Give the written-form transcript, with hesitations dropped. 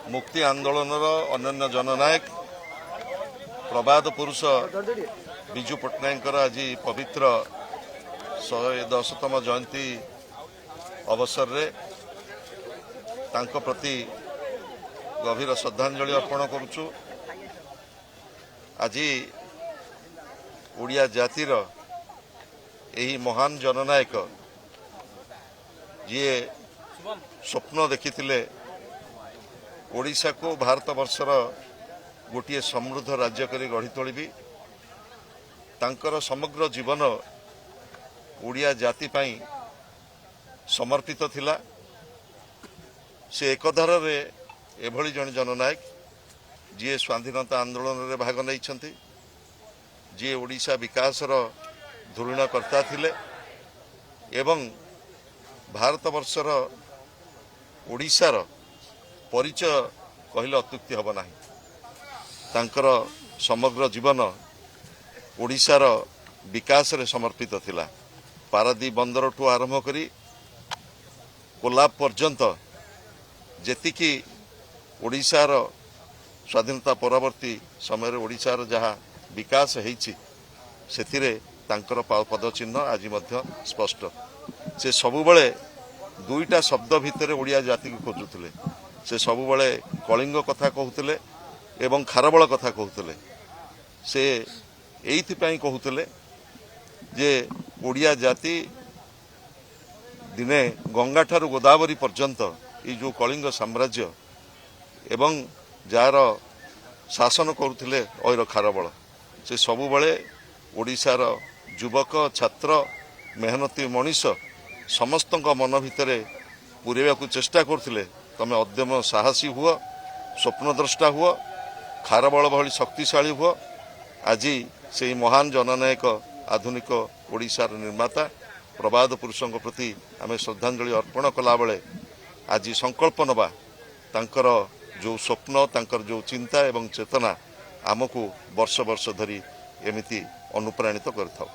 मुक्ति आंदोलनर अन्य जननायक प्रबाद पुरुष विजु पट्टनायक आज पवित्र 110तम जयंती अवसर रे तांको प्रति गभीर श्रद्धांजलि अर्पण करुचु। आज ओडिया जातिर यही महान जननायक जी स्वप्न देखिथिले ओडिशा को भारत वर्षर गोटे समृद्ध राज्य करी गढ़ी तोलिबी। तांकर समग्र जीवन ओडिया जाति पाई समर्पित थिला। से एकधार रे एभली जन जननायक जी स्वाधीनता आंदोलन रे भाग नहीं, जी ओडिशा विकासर धुरीणकर्ता थिले एवं भारत वर्षर ओडिशार परिचय कहले अत्युक्ति हब नाही। तांकर समग्र जीवन ओडिशार विकास रे समर्पित थिला। पारादीप बंदर ठू आरंभ करी कोल्हाप पर्यंत जेतिकी ओडिशार स्वाधीनता परवर्ती समय ओडिशार जहाँ विकास होईछि सेथिरे तांकर पदचिन्ह आज मध्य स्पष्ट। से सबुबले दुईटा शब्द भितर ओडिया जाति को खोजुले। से सबुबले कलिंग कथा कहूले एवं खारबल कथा कहूले। से एइथिपाई कहूले जे ओडिया जाति दिने गंगा ठारू गोदावरी पर्यंत ये जो कलिंग साम्राज्य एवं जार शासन करुले ऐर खारबल से सबुबले ओडिशार युवक छात्र मेहनती मनीष समस्त मन भितर पूरेवा को चेष्टा करथिले। तमे अद्यम साहसी हुआ, स्वप्नद्रष्टा हुआ, खारबल भली शक्तिशाली हुआ। आज से महान जननायक आधुनिक ओडिशार निर्माता प्रबाद पुरुषों प्रति आम श्रद्धांजलि अर्पण कला बेले आज संकल्प नवा तांकर जो स्वप्न तांकर जो चिंता एवं चेतना आमको वर्ष वर्ष धरी एमिति अनुप्राणित करथाउ।